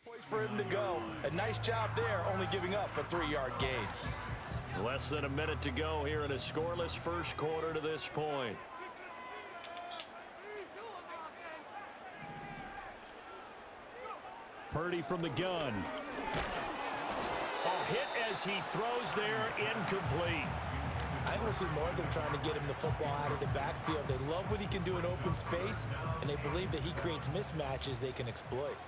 Place for him to go. A nice job there, only giving up a 3-yard gain. Less than a minute to go here in a scoreless first quarter to this point. Purdy from the gun. Oh, hit as he throws there, incomplete. I think we'll see more of them trying to get him the football out of the backfield. They love what he can do in open space, and they believe that he creates mismatches they can exploit.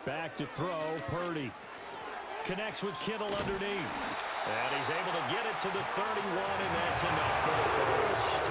Back to throw, Purdy. Connects with Kittle underneath. And he's able to get it to the 31, and that's enough for the first.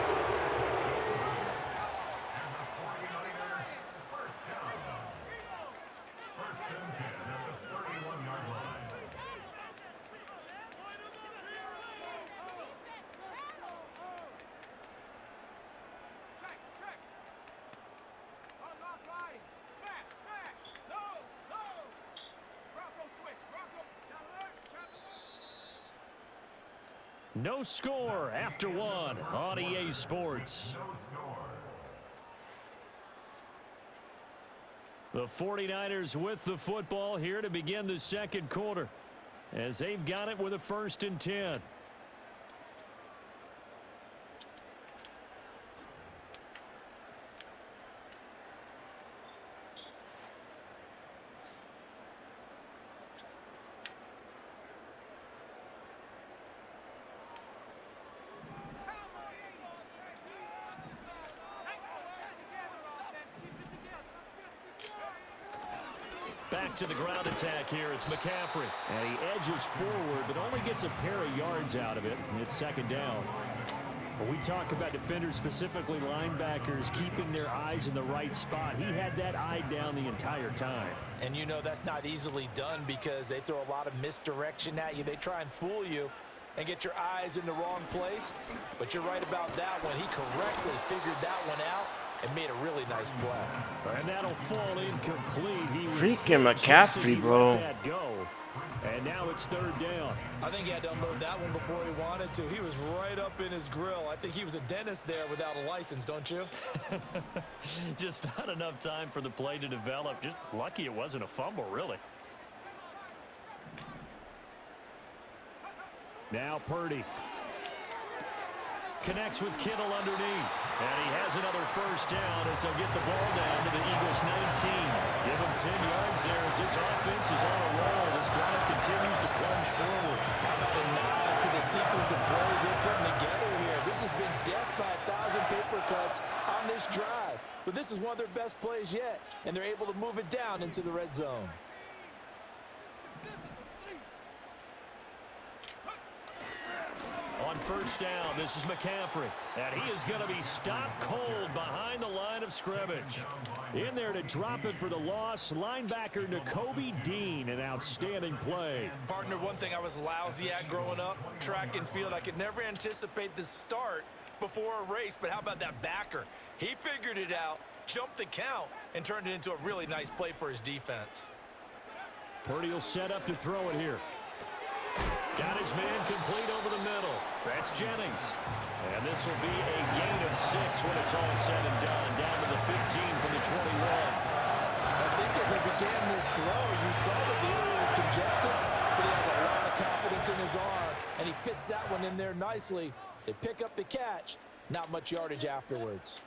No score after one on EA Sports. The 49ers with the football here to begin the second quarter as they've got it with a 1st and 10. Back to the ground attack here. It's McCaffrey. And he edges forward, but only gets a pair of yards out of it. And it's 2nd down. When we talk about defenders, specifically linebackers, keeping their eyes in the right spot, he had that eye down the entire time. And you know that's not easily done because they throw a lot of misdirection at you. They try and fool you and get your eyes in the wrong place. But you're right about that one. He correctly figured that one out and made a really nice play. And that'll fall incomplete. He was freaking McCaffrey, bro. Go. And now it's 3rd down. I think he had to unload that one before he wanted to. He was right up in his grill. I think he was a dentist there without a license, don't you? Just not enough time for the play to develop. Just lucky it wasn't a fumble, really. Now Purdy. Connects with Kittle underneath. And he has another 1st down as they'll get the ball down to the Eagles 19. Give them 10 yards there as this offense is on a roll. This drive continues to plunge forward. How about a nod to the sequence of plays they're putting together here? This has been death by 1,000 paper cuts on this drive. But this is one of their best plays yet, and they're able to move it down into the red zone. On 1st down, this is McCaffrey. And he is going to be stopped cold behind the line of scrimmage. In there to drop him for the loss, linebacker Nakobe Dean, an outstanding play. Partner, one thing I was lousy at growing up, track and field, I could never anticipate the start before a race, but how about that backer? He figured it out, jumped the count, and turned it into a really nice play for his defense. Purdy will set up to throw it here. Got his man complete over the middle. That's Jennings. And this will be a gain of 6 when it's all said and done. Down to the 15 from the 21. I think as they began this throw, you saw that the area was congested, but he has a lot of confidence in his arm, and he fits that one in there nicely. They pick up the catch, not much yardage afterwards.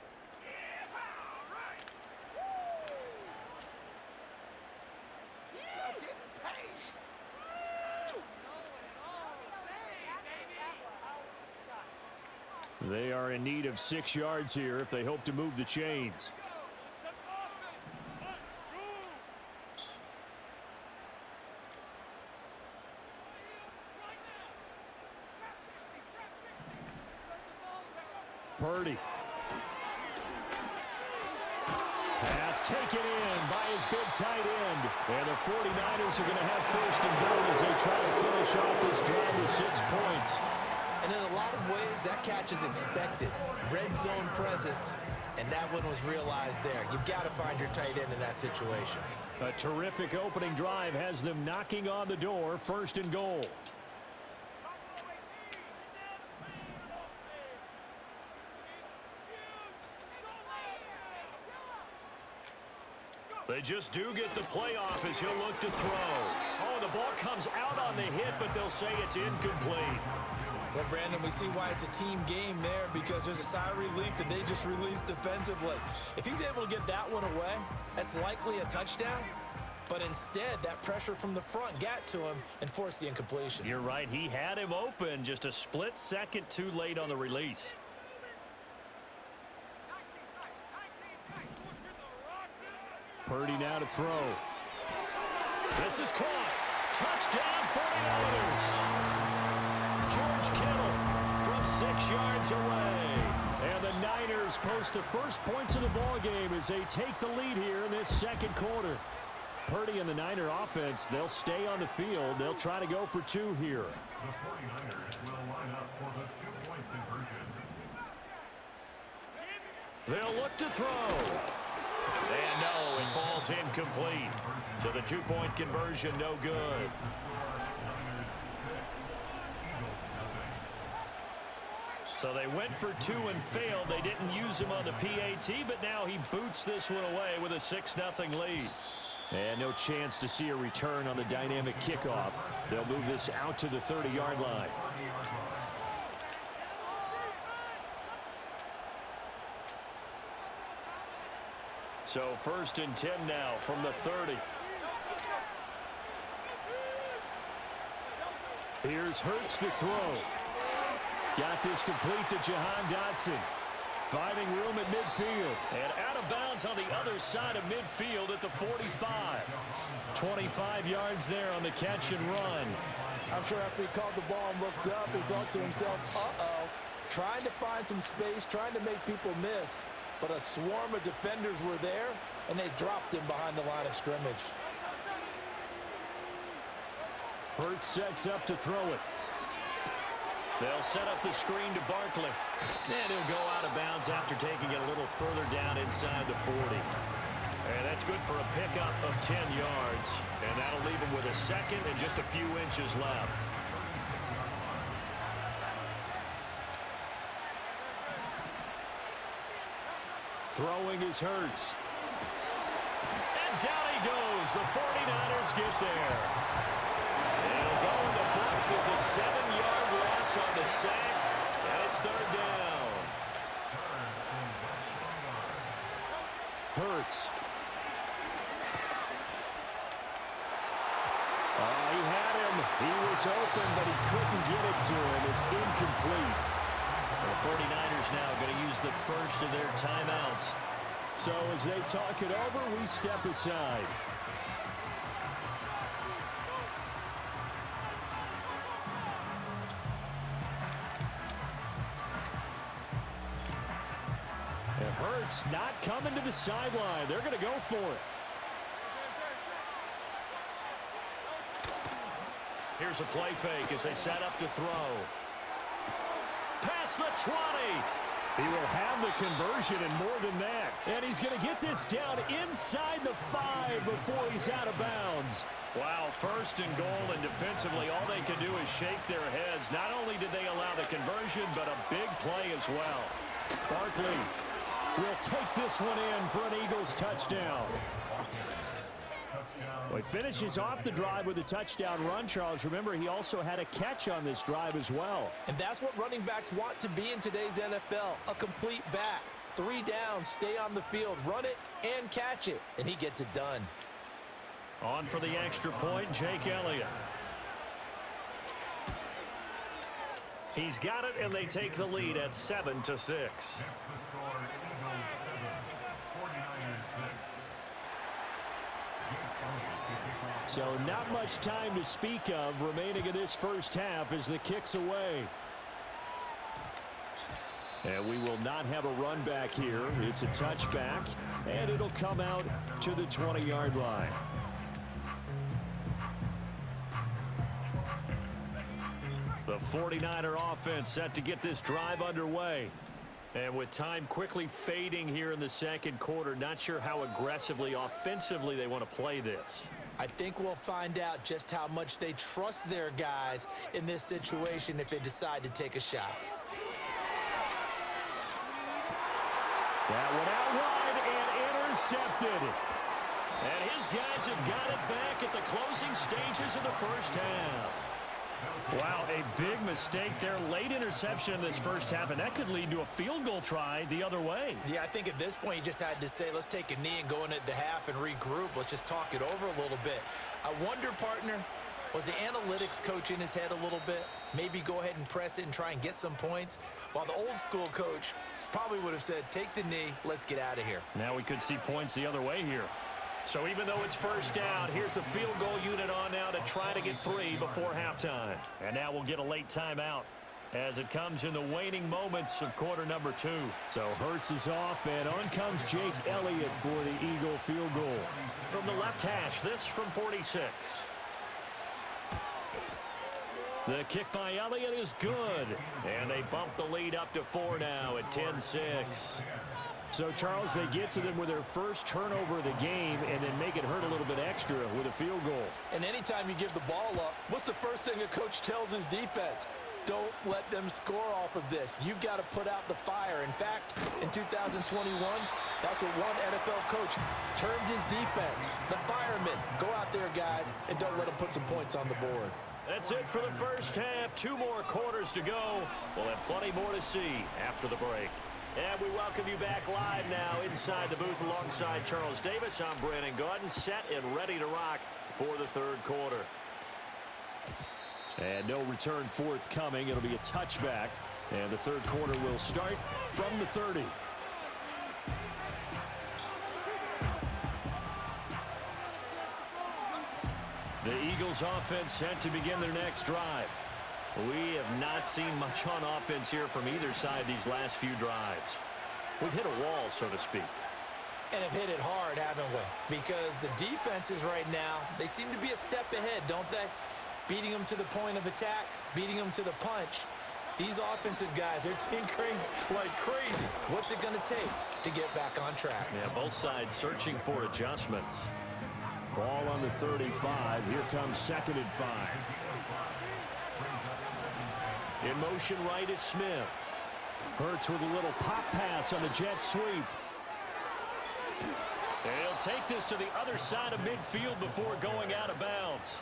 They are in need of 6 yards here if they hope to move the chains. Purdy. Pass taken in by his big tight end. And the 49ers are going to have 1st and goal as they try to finish off this drive with 6 points. And in a lot of ways, that catch is expected. Red zone presence, and that one was realized there. You've got to find your tight end in that situation. A terrific opening drive has them knocking on the door. 1st and goal. They just do get the playoff as he'll look to throw. Oh, the ball comes out on the hit, but they'll say it's incomplete. Well, Brandon, we see why it's a team game there, because there's a sigh of relief that they just released defensively. If he's able to get that one away, that's likely a touchdown. But instead, that pressure from the front got to him and forced the incompletion. You're right. He had him open, just a split second too late on the release. Purdy now to throw. This is caught. Touchdown 49ers. George Kittle from 6 yards away. And the Niners post the first points of the ball game as they take the lead here in this second quarter. Purdy and the Niner offense, they'll stay on the field. They'll try to go for 2 here. The 49ers will line up for the 2-point conversion. They'll look to throw. And no, it falls incomplete. So the 2-point conversion, no good. So they went for 2 and failed. They didn't use him on the PAT, but now he boots this one away with a 6-0 lead. And no chance to see a return on the dynamic kickoff. They'll move this out to the 30-yard line. So 1st and 10 now from the 30. Here's Hurts to throw. Got this complete to Jahan Dotson. Finding room at midfield. And out of bounds on the other side of midfield at the 45. 25 yards there on the catch and run. I'm sure after he caught the ball and looked up, he thought to himself, uh-oh. Trying to find some space, trying to make people miss. But a swarm of defenders were there, and they dropped him behind the line of scrimmage. Hurts sets up to throw it. They'll set up the screen to Barkley. And he'll go out of bounds after taking it a little further down inside the 40. And that's good for a pickup of 10 yards. And that'll leave him with a second and just a few inches left. Throwing is Hurts. And down he goes. The 49ers get there. It'll go in the books as a 7-yard loss on the sack. And it's 3rd down. Hurts. He had him. He was open, but he couldn't get it to him. It's incomplete. The 49ers now going to use the first of their timeouts. So as they talk it over, we step aside. And Hurts not coming to the sideline. They're going to go for it. Here's a play fake as they set up to throw. Past the 20. He will have the conversion and more than that. And he's going to get this down inside the 5 before he's out of bounds. Wow, 1st and goal, and defensively all they can do is shake their heads. Not only did they allow the conversion, but a big play as well. Barkley will take this one in for an Eagles touchdown. Well, he finishes off the drive with a touchdown run, Charles. Remember, he also had a catch on this drive as well. And that's what running backs want to be in today's NFL, a complete back. 3 down, stay on the field, run it, and catch it. And he gets it done. On for the extra point, Jake Elliott. He's got it, and they take the lead at 7-6. So not much time to speak of remaining in this first half as the kick's away. And we will not have a run back here. It's a touchback, and it'll come out to the 20-yard line. The 49er offense set to get this drive underway. And with time quickly fading here in the second quarter, not sure how aggressively, offensively they want to play this. I think we'll find out just how much they trust their guys in this situation if they decide to take a shot. That one out wide and intercepted. And his guys have got it back at the closing stages of the first half. Wow, a big mistake there. Late interception in this first half, and that could lead to a field goal try the other way. Yeah, I think at this point you just had to say, let's take a knee and go into the half and regroup. Let's just talk it over a little bit. I wonder, partner, was the analytics coach in his head a little bit? Maybe go ahead and press it and try and get some points? While the old school coach probably would have said, take the knee, let's get out of here. Now we could see points the other way here. So even though it's first down, here's the field goal unit on now to try to get 3 before halftime. And now we'll get a late timeout as it comes in the waning moments of quarter number 2. So Hurts is off, and on comes Jake Elliott for the Eagle field goal. From the left hash, this from 46. The kick by Elliott is good. And they bump the lead up to 4 now at 10-6. So, Charles, they get to them with their first turnover of the game and then make it hurt a little bit extra with a field goal. And anytime you give the ball up, what's the first thing a coach tells his defense? Don't let them score off of this. You've got to put out the fire. In fact, in 2021, that's what one NFL coach termed his defense. The firemen. Go out there, guys, and don't let them put some points on the board. That's it for the first half. 2 more quarters to go. We'll have plenty more to see after the break. And we welcome you back live now inside the booth alongside Charles Davis. I'm Brandon Gaudin, set and ready to rock for the third quarter. And no return forthcoming. It'll be a touchback. And the third quarter will start from the 30. The Eagles offense set to begin their next drive. We have not seen much on offense here from either side these last few drives. We've hit a wall, so to speak. And have hit it hard, haven't we? Because the defenses right now, they seem to be a step ahead, don't they? Beating them to the point of attack, beating them to the punch. These offensive guys are tinkering like crazy. What's it going to take to get back on track? Yeah, both sides searching for adjustments. Ball on the 35. Here comes 2nd and 5. In motion right is Smith. Hurts with a little pop pass on the jet sweep. He'll take this to the other side of midfield before going out of bounds.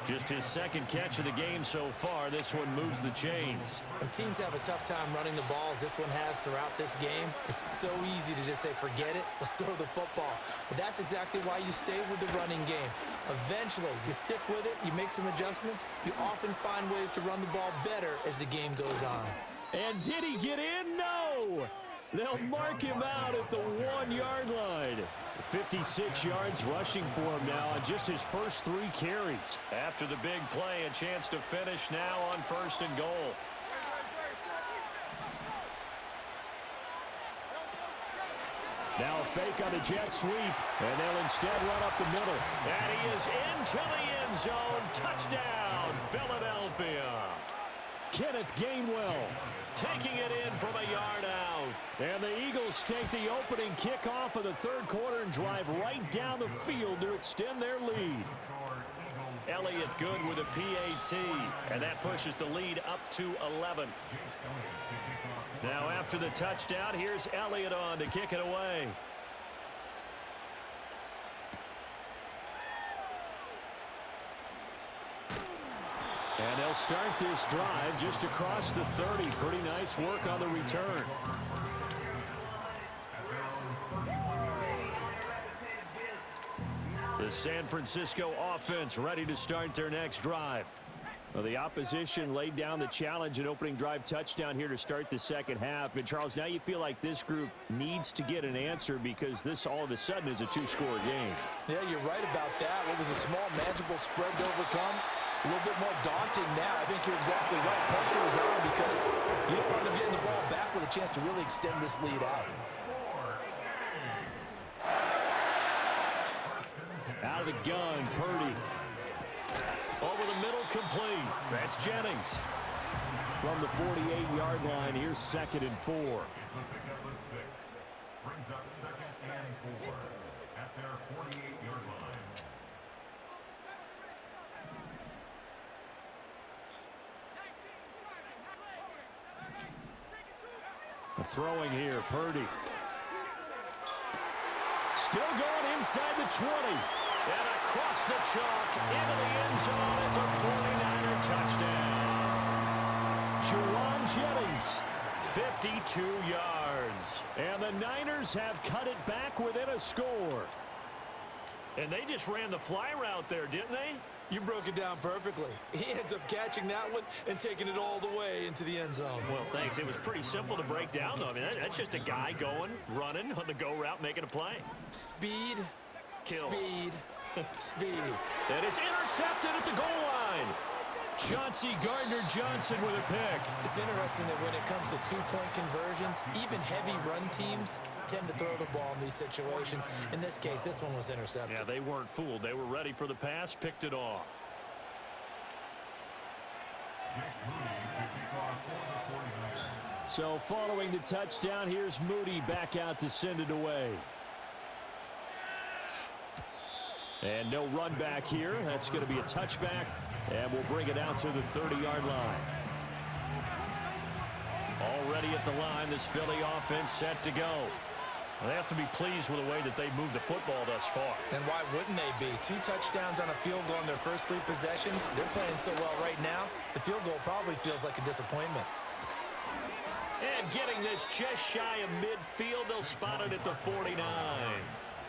Just his second catch of the game so far. This one moves the chains. When teams have a tough time running the ball as this one has throughout this game, it's so easy to just say, forget it, let's throw the football. But that's exactly why you stay with the running game. Eventually, you stick with it, you make some adjustments, you often find ways to run the ball better as the game goes on. And did he get in? No! They'll mark him out at the 1-yard line. 56 yards rushing for him now on just his first 3 carries. After the big play, a chance to finish now on 1st and goal. Now a fake on the jet sweep, and they'll instead run up the middle. And he is into the end zone. Touchdown, Philadelphia. Kenneth Gainwell taking it in from a yard out. And the Eagles take the opening kickoff of the third quarter and drive right down the field to extend their lead. Elliott good with a PAT, and that pushes the lead up to 11. Now after the touchdown, here's Elliott on to kick it away. And they'll start this drive just across the 30. Pretty nice work on the return. The San Francisco offense ready to start their next drive. Well, the opposition laid down the challenge and opening drive touchdown here to start the second half. And, Charles, now you feel like this group needs to get an answer because this all of a sudden is a 2-score game. Yeah, you're right about that. It was a small, manageable spread to overcome. A little bit more daunting now. I think you're exactly right. Pressure is on because you don't want them getting the ball back with a chance to really extend this lead out. Out of the gun, Purdy. Over the middle, complete. That's Jennings. From the 48-yard line, here's 2nd and 4. Brings up 2nd and 4 at their 48-yard line. Throwing here, Purdy. Still going inside the 20. And across the chalk into the end zone. It's a 49er touchdown. Juwan Jennings, 52 yards. And the Niners have cut it back within a score. And they just ran the fly route there, didn't they? You broke it down perfectly. He ends up catching that one and taking it all the way into the end zone. Well, thanks. It was pretty simple to break down, though. I mean, that's just a guy going, running on the go route, making a play. Speed, Kills. speed, speed. And it's intercepted at the goal line. Chauncey Gardner-Johnson with a pick. It's interesting that when it comes to two-point conversions, even heavy run teams tend to throw the ball in these situations. In this case, this one was intercepted. Yeah, they weren't fooled. They were ready for the pass, picked it off. So following the touchdown, here's Moody back out to send it away. And no run back here. That's going to be a touchback. And we'll bring it out to the 30-yard line. Already at the line, this Philly offense set to go. Well, they have to be pleased with the way that they've moved the football thus far. And why wouldn't they be? 2 touchdowns on a field goal in their first 3 possessions. They're playing so well right now, the field goal probably feels like a disappointment. And getting this just shy of midfield, they'll spot it at the 49.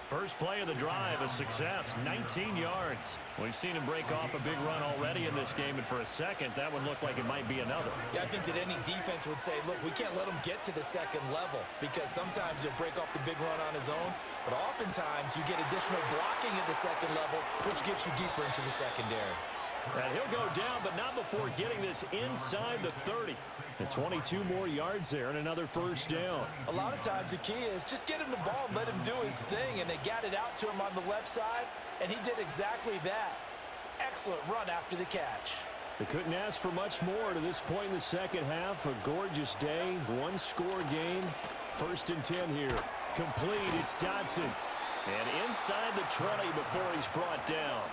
First play of the drive, a success, 19 yards. We've seen him break off a big run already in this game, and for a second, that one looked like it might be another. Yeah, I think that any defense would say, look, we can't let him get to the second level, because sometimes he'll break off the big run on his own, but oftentimes you get additional blocking at the second level, which gets you deeper into the secondary. And he'll go down, but not before getting this inside the 30. And 22 more yards there and another first down. A lot of times the key is just get him the ball and let him do his thing, and they got it out to him on the left side, and he did exactly that. Excellent run after the catch. They couldn't ask for much more to this point in the second half. A gorgeous day, one-score game. First and 10 here. Complete, it's Dotson. And inside the 20 before he's brought down.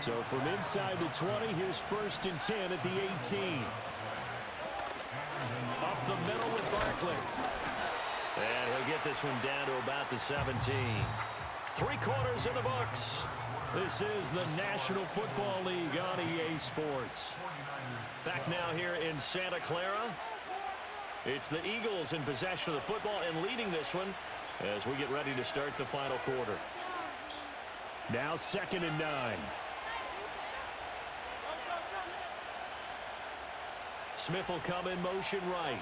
So from inside the 20, here's first and 10 at the 18. Up the middle with Barkley. And he'll get this one down to about the 17. 3 quarters in the books. This is the National Football League on EA Sports. Back now here in Santa Clara. It's the Eagles in possession of the football and leading this one as we get ready to start the final quarter. Now 2nd and 9. Smith will come in motion right.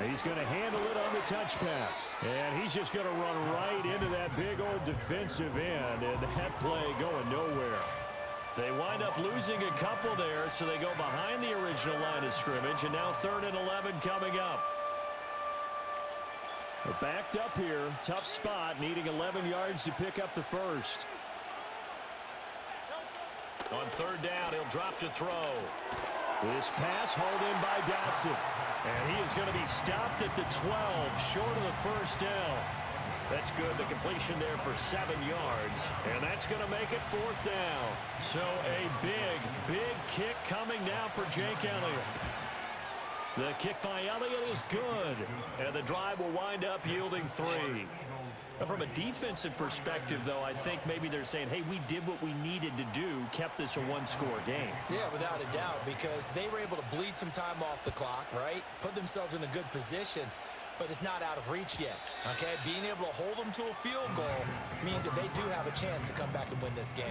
He's going to handle it on the touch pass. And he's just going to run right into that big old defensive end. And that play going nowhere. They wind up losing a couple there, so they go behind the original line of scrimmage. And now 3rd and 11 coming up. They're backed up here. Tough spot, needing 11 yards to pick up the first. On 3rd down, he'll drop to throw. This pass hauled in by Dotson. And he is going to be stopped at the 12, short of the first down. That's good. The completion there for 7 yards. And that's going to make it 4th down. So a big kick coming now for Jake Elliott. The kick by Elliott is good. And the drive will wind up yielding 3. Now, from a defensive perspective, though, I think maybe they're saying, hey, we did what we needed to do, kept this a one-score game. Yeah, without a doubt, because they were able to bleed some time off the clock, right? Put themselves in a good position, but it's not out of reach yet, okay? Being able to hold them to a field goal means that they do have a chance to come back and win this game.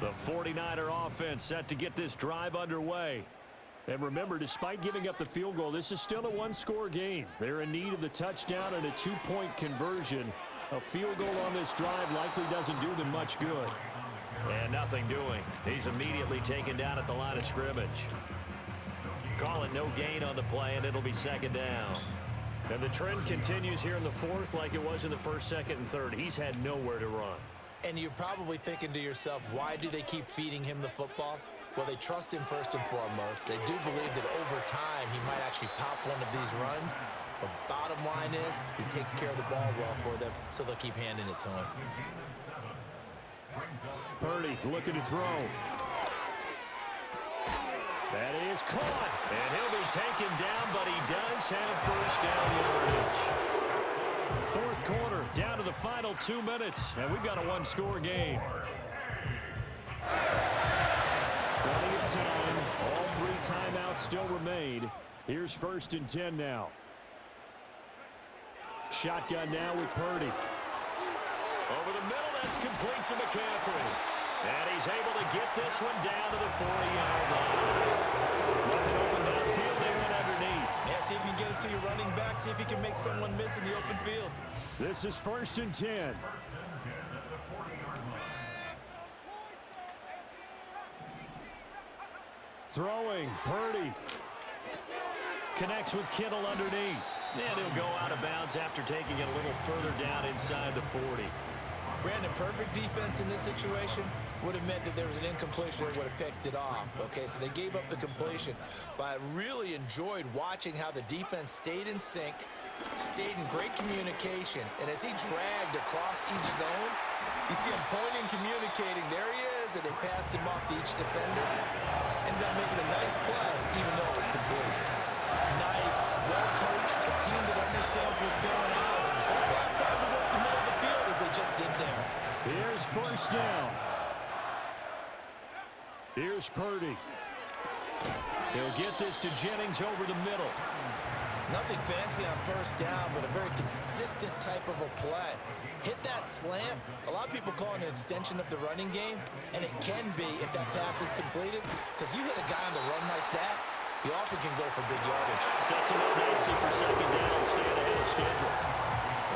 The 49er offense set to get this drive underway. And remember, despite giving up the field goal, this is still a one-score game. They're in need of the touchdown and a 2-point conversion. A field goal on this drive likely doesn't do them much good. And nothing doing. He's immediately taken down at the line of scrimmage. Call it no gain on the play, and it'll be 2nd down. And the trend continues here in the 4th like it was in the 1st, 2nd, and 3rd. He's had nowhere to run. And you're probably thinking to yourself, why do they keep feeding him the football? Well, they trust him first and foremost. They do believe that over time he might actually pop one of these runs. But bottom line is he takes care of the ball well for them, so they'll keep handing it to him. Purdy looking to throw. That is caught. And he'll be taken down, but he does have first down yardage. Fourth quarter, down to the final 2 minutes, and we've got a one-score game. Plenty of time. All 3 timeouts still remain. Here's 1st and 10 now. Shotgun now with Purdy. Over the middle, that's complete to McCaffrey. And he's able to get this one down to the 40-yard line. Nothing open downfield, they went underneath. Yeah, see if you can get it to your running back. See if you can make someone miss in the open field. This is 1st and 10. Throwing, Purdy. Connects with Kittle underneath. And he'll go out of bounds after taking it a little further down inside the 40. Brandon, perfect defense in this situation would have meant that there was an incompletion that would have picked it off. Okay, so they gave up the completion. But I really enjoyed watching how the defense stayed in sync, stayed in great communication. And as he dragged across each zone, you see him pointing, communicating. There he is, and they passed him off to each defender. Ended up making a nice play, even though it was complete. Nice, well-coached, a team that understands what's going on. They still have time to work the middle of the field as they just did there. Here's 1st down. Here's Purdy. He'll get this to Jennings over the middle. Nothing fancy on 1st down, but a very consistent type of a play. Hit that slant. A lot of people call it an extension of the running game, and it can be if that pass is completed, because you hit a guy on the run like that, he often can go for big yardage. Sets him up nicely for 2nd down, staying ahead of schedule.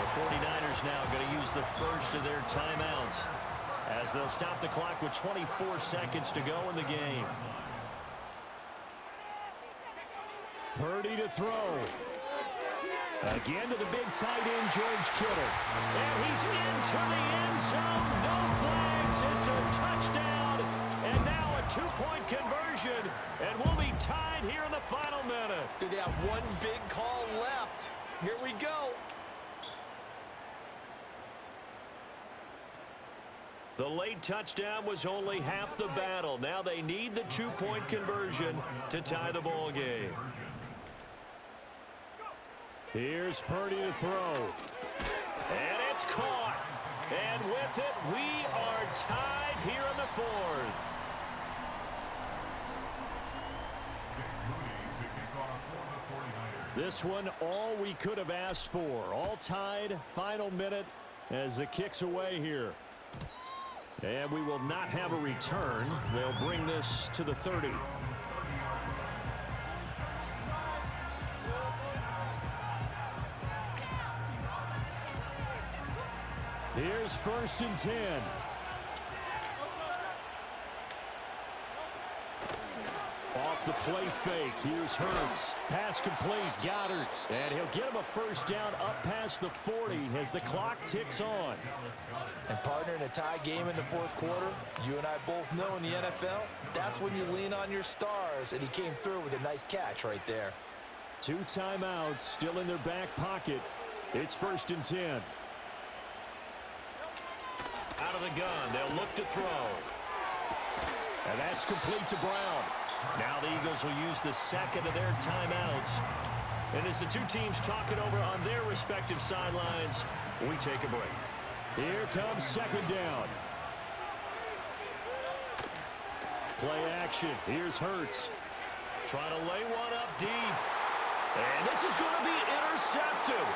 The 49ers now going to use the first of their timeouts as they'll stop the clock with 24 seconds to go in the game. Purdy to throw. Again to the big tight end, George Kittle. And he's into the end zone. No flags. It's a touchdown. And now a 2-point conversion. And we'll be tied here in the final minute. Do they have one big call left? Here we go. The late touchdown was only half the battle. Now they need the 2-point conversion to tie the ball game. Here's Purdy to throw. And it's caught. And with it, we are tied here in the 4th. This one, all we could have asked for. All tied, final minute as the kick's away here. And we will not have a return. They'll bring this to the 30. Here's 1st and 10. Off the play fake. Here's Hurts. Pass complete. Goddard. And he'll get him a 1st down up past the 40 as the clock ticks on. And partner, in a tie game in the 4th quarter, you and I both know in the NFL, that's when you lean on your stars. And he came through with a nice catch right there. 2 timeouts still in their back pocket. It's 1st and 10. Out of the gun, they'll look to throw. And that's complete to Brown. Now the Eagles will use the second of their timeouts. And as the two teams talk it over on their respective sidelines, we take a break. Here comes 2nd down. Play action. Here's Hurts. Trying to lay one up deep. And this is going to be intercepted.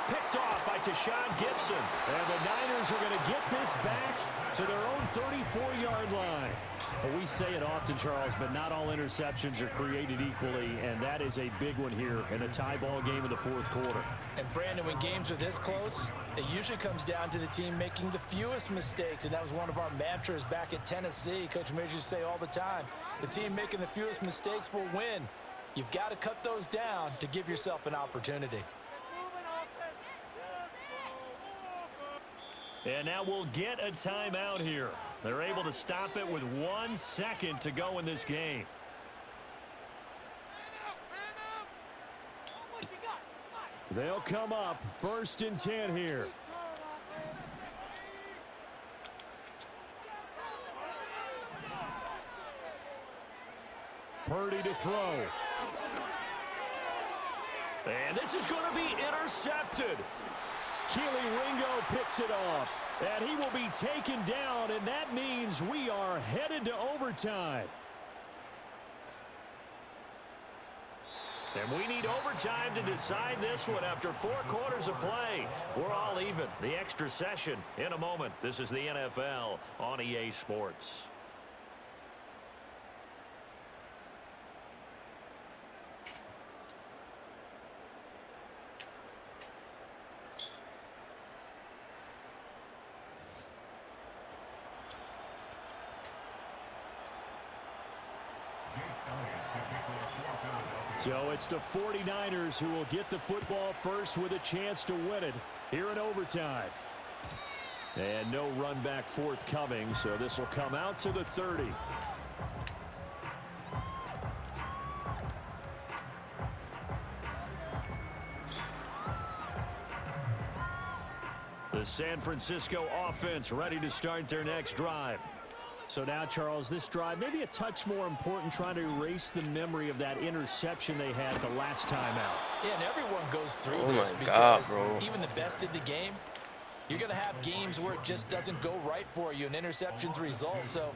Picked off by Tashawn Gibson. And the Niners are going to get this back to their own 34-yard line. Well, we say it often, Charles, but not all interceptions are created equally, and that is a big one here in a tie ball game in the 4th quarter. And Brandon, when games are this close, it usually comes down to the team making the fewest mistakes, and that was one of our mantras back at Tennessee. Coach Mears used to say all the time, the team making the fewest mistakes will win. You've got to cut those down to give yourself an opportunity. And now we'll get a timeout here. They're able to stop it with 1 second to go in this game. They'll come up 1st and 10 here. Purdy to throw. And this is going to be intercepted. Keely Ringo picks it off. And he will be taken down, and that means we are headed to overtime. And we need overtime to decide this one after 4 quarters of play. We're all even. The extra session in a moment. This is the NFL on EA Sports. So it's the 49ers who will get the football first with a chance to win it here in overtime. And no run back forthcoming, so this will come out to the 30. The San Francisco offense ready to start their next drive. So now, Charles, this drive maybe a touch more important, trying to erase the memory of that interception they had the last time out. Yeah, and everyone goes through this my God, because bro. even the best in the game, you're going to have games where it just doesn't go right for you and interceptions result. So,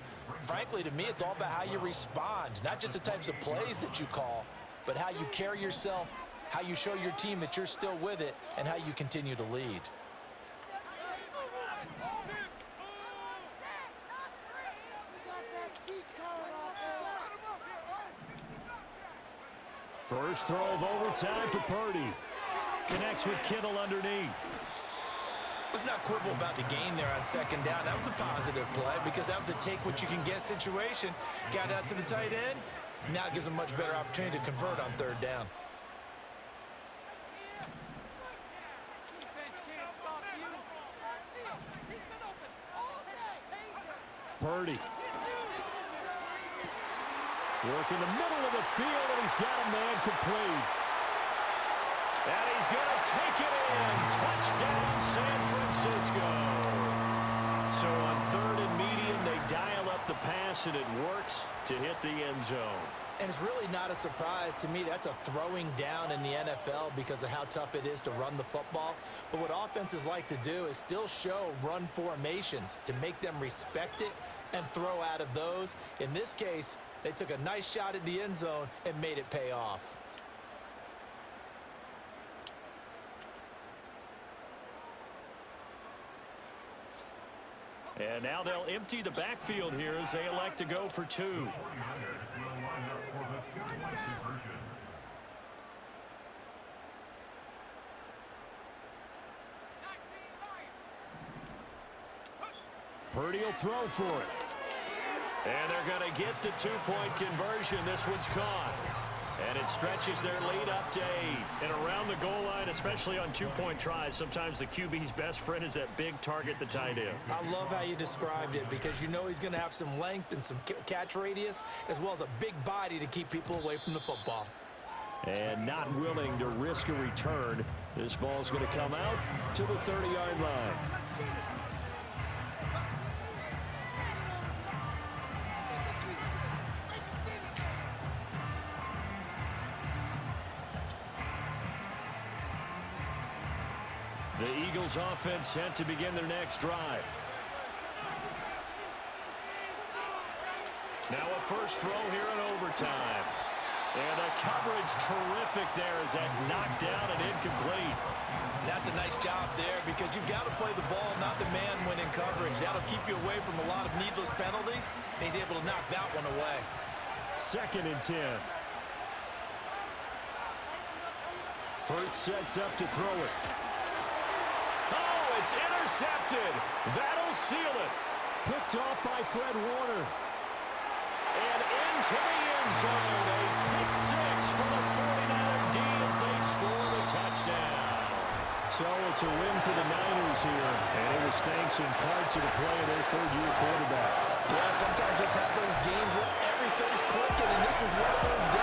frankly, to me, it's all about how you respond, not just the types of plays that you call, but how you carry yourself, how you show your team that you're still with it, and how you continue to lead. First throw of overtime for Purdy. Connects with Kittle underneath. Let's not quibble about the gain there on second down. That was a positive play because that was a take-what-you-can-get situation. Got out to the tight end. Now it gives them much better opportunity to convert on third down. Purdy. Work in the middle of the field, and he's got a man complete. And he's going to take it in. Touchdown, San Francisco. So on 3rd and medium, they dial up the pass, and it works to hit the end zone. And it's really not a surprise to me. That's a throwing down in the NFL because of how tough it is to run the football. But what offenses like to do is still show run formations to make them respect it and throw out of those. In this case, they took a nice shot at the end zone and made it pay off. And now they'll empty the backfield here as they elect to go for 2. Purdy will throw for it. And they're going to get the 2-point conversion. This one's caught. And it stretches their lead up to 8. And around the goal line, especially on 2-point tries, sometimes the QB's best friend is that big target, the tight end. I love how you described it because you know he's going to have some length and some catch radius as well as a big body to keep people away from the football. And not willing to risk a return. This ball's going to come out to the 30-yard line. The Eagles offense set to begin their next drive. Now a first throw here in overtime. And the coverage terrific there as that's knocked down and incomplete. That's a nice job there because you've got to play the ball, not the man when in coverage. That'll keep you away from a lot of needless penalties, and he's able to knock that one away. 2nd and 10. Hurts sets up to throw it. Oh, it's intercepted. That'll seal it. Picked off by Fred Warner. And into the end zone. A pick 6 for the 49er D as they score the touchdown. So it's a win for the Niners here. And it was thanks in part to the play of their 3rd-year quarterback. Yeah, sometimes just have those games where everything's clicking, and this was one of those days.